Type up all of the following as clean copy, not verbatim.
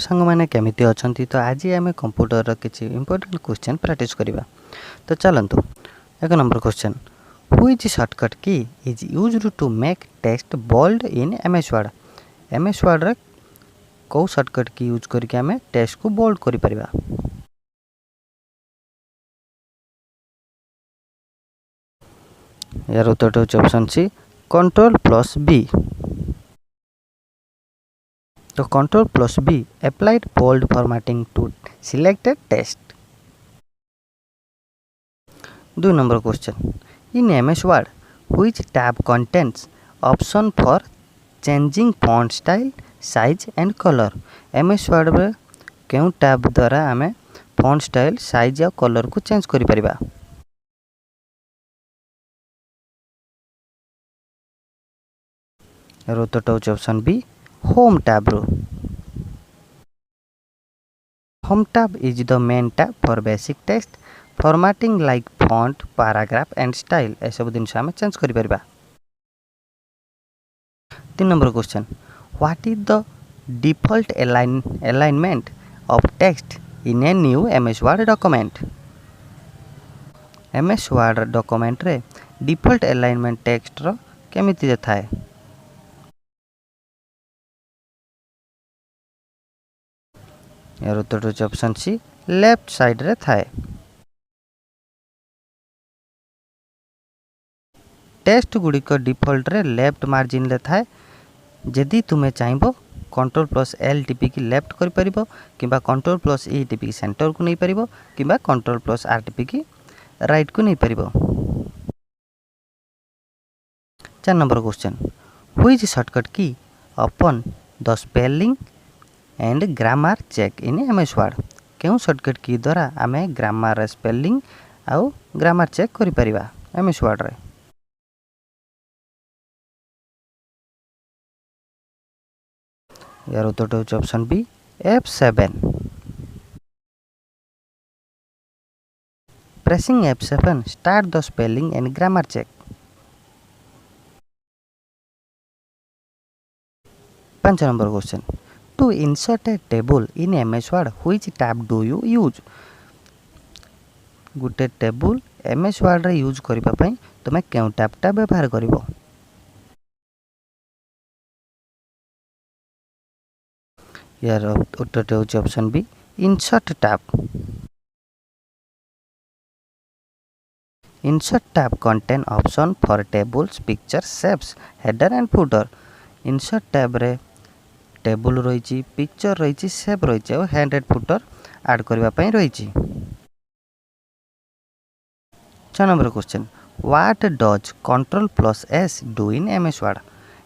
सांग मैंने केमिति अछंती तो आज आम कंप्यूटर किसी इंपोर्टेंट क्वेश्चन प्रैक्टिस करवा। तो चलतु एक number question which shortcut key is used to make text bold in MS Word. MS Word रे कौ शॉर्टकट की यूज करके आम टेक्स्ट को बोल्ड करि परिबा। यार उत्तर होचे option C control plus B. तो control plus B applied bold formatting to selected text। 2 number question in MS Word which tab contains option for changing font style size and color। MS Word रे केउ tab द्वारा आमे font style size या colour को change करि परिबा। उत्तर होचे ऑप्शन बी होम टैब रो। Home tab is the main tab for basic text formatting like font, paragraph and style। ए सब दिन आम चेंज करि परिबा। 3 number question what is the default alignment of text in a new MS word document. MS word document रे default alignment text रो केमिति थाए। यार उत्तर होचे ऑप्शन सी लेफ्ट साइड रे थाए। टेक्स्ट गुड़िक डिफॉल्ट रे लेफ्ट मार्जिन ले थाए। जदि तुम्हें चाहिए कंट्रोल प्लस एल टिपिकी लेफ्ट कर परिबो किबा कंट्रोल प्लस ई टिपिकी सेंटर को नहीं परिबो किबा कंट्रोल प्लस आर टिपिकी राइट को नहीं परिबो। 4 number question which shortcut key open the spelling and grammar check in MS Word. केउ शॉर्टकट की द्वारा आमे ग्रामर स्पेलिंग आउ ग्रामर चेक करि परिबा एमएस वर्ड रे। यार उत्तर होचे option B F7। Pressing F7 start the spelling and grammar check. 5 number question to insert a table in MS Word which tab do you use. गुटे table MS Word रे use करिबा पई तमे केउ टैब टा व्यवहार करिवो। यार उत्तर होचे option B insert tab. Insert tab contain option for tables pictures shapes header and footer. Insert tab रे टेबल रही पिक्चर रही शेप रही और हेड एंड फुटर ऐड करने रही। 6 number question what does control plus S do in MS Word.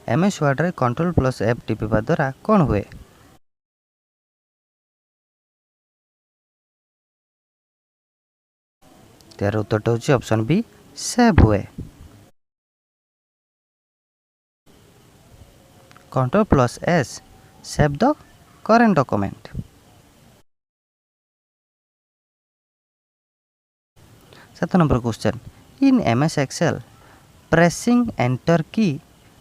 MS Word रे control plus F टिपिबा द्वारा कौन हुए। त्यार उत्तर होची ऑप्शन बी सेव हुए। Control plus S save the current document. 7 number question in MS Excel pressing enter key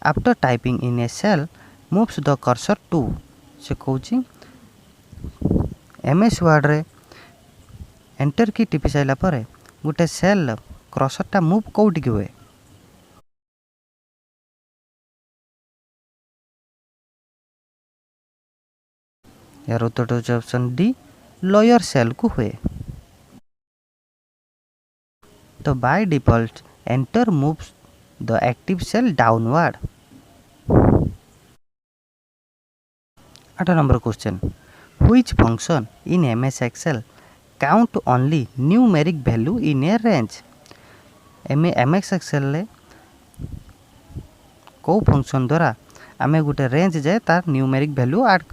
after typing in a cell moves the cursor to. से कहूँ एमएस वर्ड रे एंटर की टिपि साइला परे गोटे सेल कर्सरटा मूव कौटिक हुए। यार उत्तर होचे ऑप्शन डी लोअर सेल को हुए। तो by default enter moves the active cell downward. 8 number question which function in MS Excel count only numeric value in a range. MS Excel ले को फंक्शन द्वारा आमे गोटे रेंज जाए तार न्यूमेरिक वैल्यू ऐड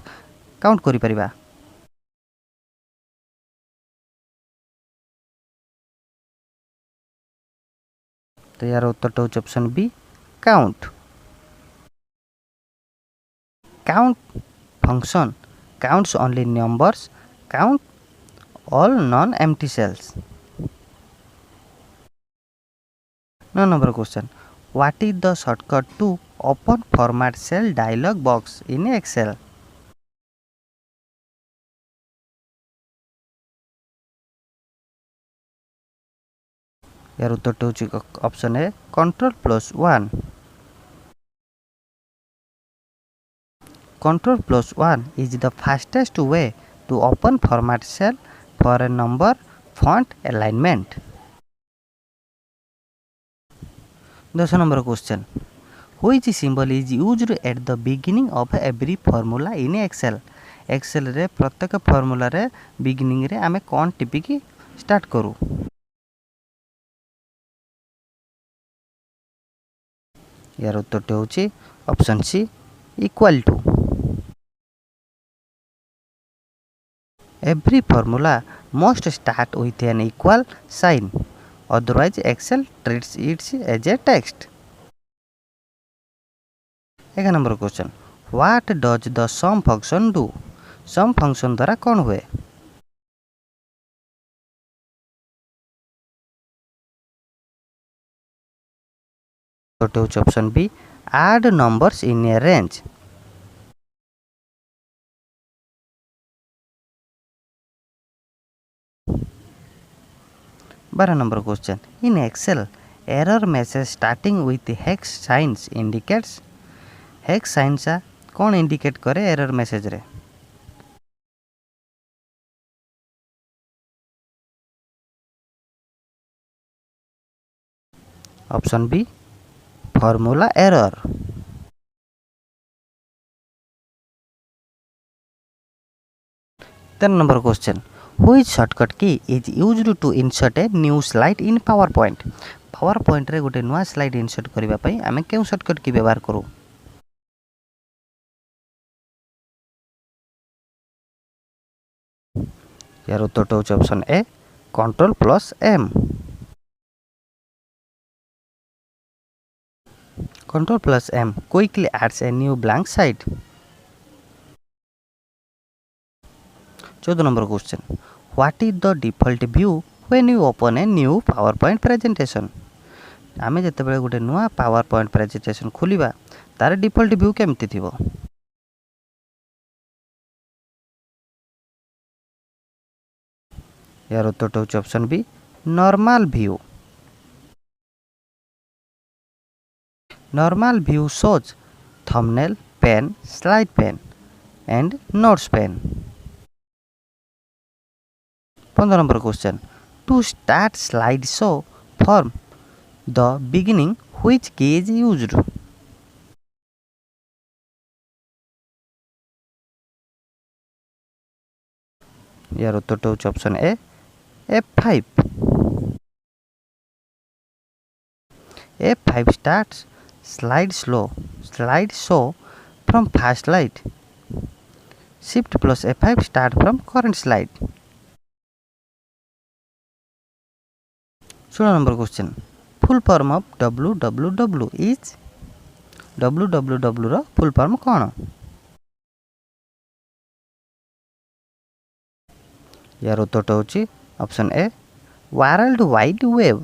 काउंट करि परिबा। तो यार उत्तर होचे option B count. Count function counts only numbers count all non empty cells. 9 number question what is the shortcut to open format cell dialog box in Excel. यार उत्तरटी होची option A Ctrl+1. Ctrl+1 is the fastest way to open format cell for a number font alignment. 10 number question. Which symbol is used at the beginning of every formula in Excel? Excel रे प्रत्येक formula रे beginning रे आमे कौन टिपिकी start करू? यार उत्तरटी होची option C equal to. Every formula must start with an equal sign, otherwise Excel treats it as a text. 11 number question. What does the sum function do? Sum function द्वारा कौन हुए? तो option B add numbers in a range. बारह number question. In Excel, error message starting with hex signs indicates. Hex signs कौन indicate करे error message रे? Option B formula error. Ten number question. Which shortcut key is used to insert a new slide in PowerPoint? PowerPoint रे गोटे नुआ slide insert करबा पई आमे केउ शॉर्टकट की व्यवहार करू? यार उत्तर होची option A Ctrl+M. Ctrl+M quickly adds a new blank side. 14 number question. What is the default view when you open a new PowerPoint presentation? आमे जते बेले गोटे नुआ PowerPoint presentation खोलिबा तार डिफॉल्ट व्यू केमती थिबो? यार उत्तर होची option B normal view. Normal view shows thumbnail pane, slide pane and notes pane. 15 number question. To start slideshow from the beginning, which key is used? यार उत्तर होची option A F5. F5 starts slide show from first slide. Shift plus F5 start from current slide. 16 number question. Full form of www is? www रो full form कौन? यार उत्तर होची option A world wide web.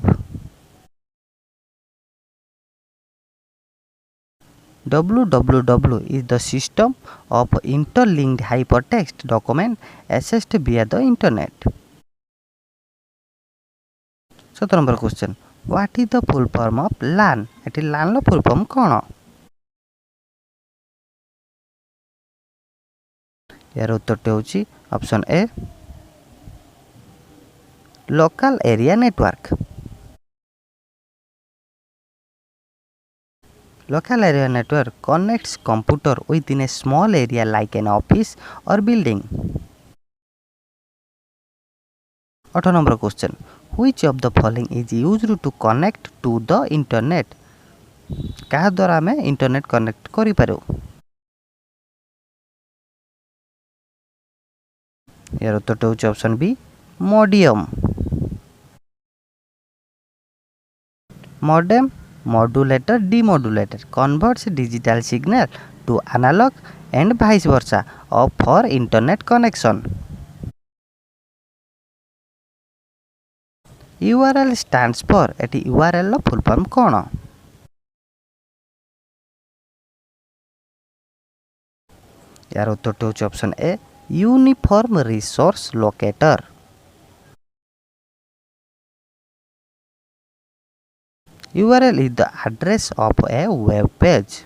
www is the system of interlinked hypertext document accessed via the internet. 17 number question. What is the full form of LAN? Eighty LAN low full form कौन? यार उत्तर होची option A local area network. Local area network connects computer within a small area like an office or building. 18 number question. Which of the following is used to connect to the internet? क्या द्वारा हमें internet connect करि पारो? यार उत्तर होची option B modem. Modem modulator demodulator converts digital signal to analog and vice versa for internet connection. URL stands for eighty URL low full form कौन? यार उत्तर होची option a uniform resource locator. URL is the address of a web page.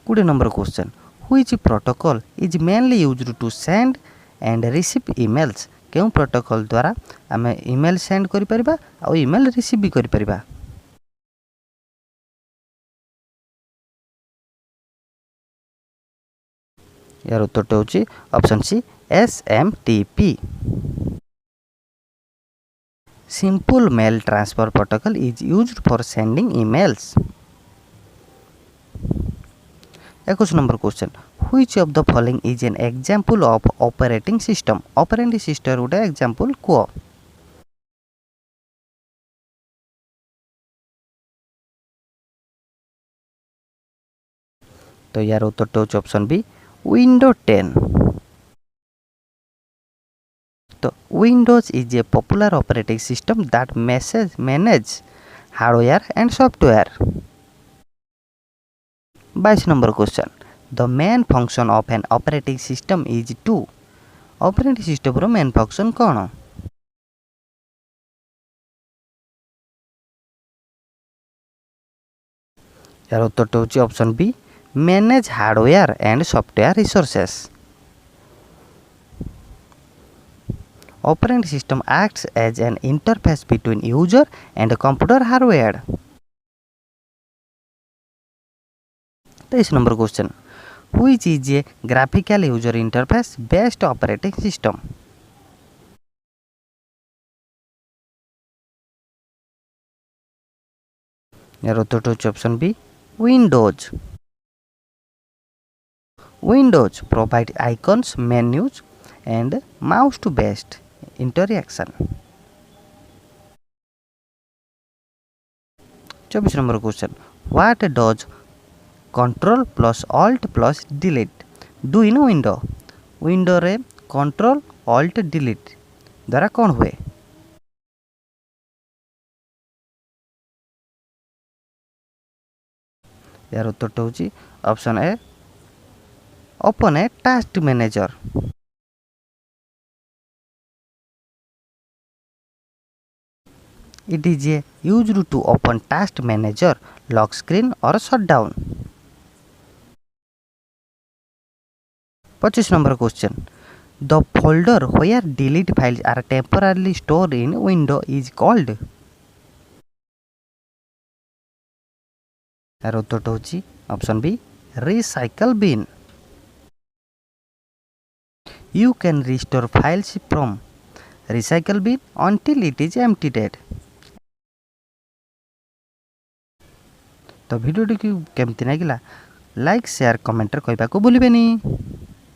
20 number question. Which protocol is mainly used to send and receive emails? केउं protocol द्वारा आमे email send करि परिबा आ email receive भी करि परिबा? यार उत्तर होची option C SMTP. Simple mail transfer protocol is used for sending emails. 21 number question. Which of the following is an example of operating system? Operating system Uda example को? तो यार उत्तर होची ऑप्शन बी Windows 10. तो Windows is a popular operating system that manage hardware and software. 22 number question. The main function of an operating system is to. Operating system row main function कौन? यार उत्तर होची option B manage hardware and software resources. Operating system acts as an interface between user and computer hardware. 23 number question. Which is a graphical user interface based operating system? यार उत्तर होची option B Windows. Windows provide icons, menus and mouse to based interaction. 24 number question. What does Control plus Alt plus Delete do in window? Window रे Control Alt Delete द्वारा कौन हुए? यार उत्तर होची option A open a task manager. It is used to open task manager, lock screen or shut down. 25 number question. The folder where delete files are temporarily stored in window is called. यार उत्तर होची option B recycle bin. You can restore files from recycle bin until it is emptied. तो video केमती लागिला like share comment कहबाको भूलिबेनी।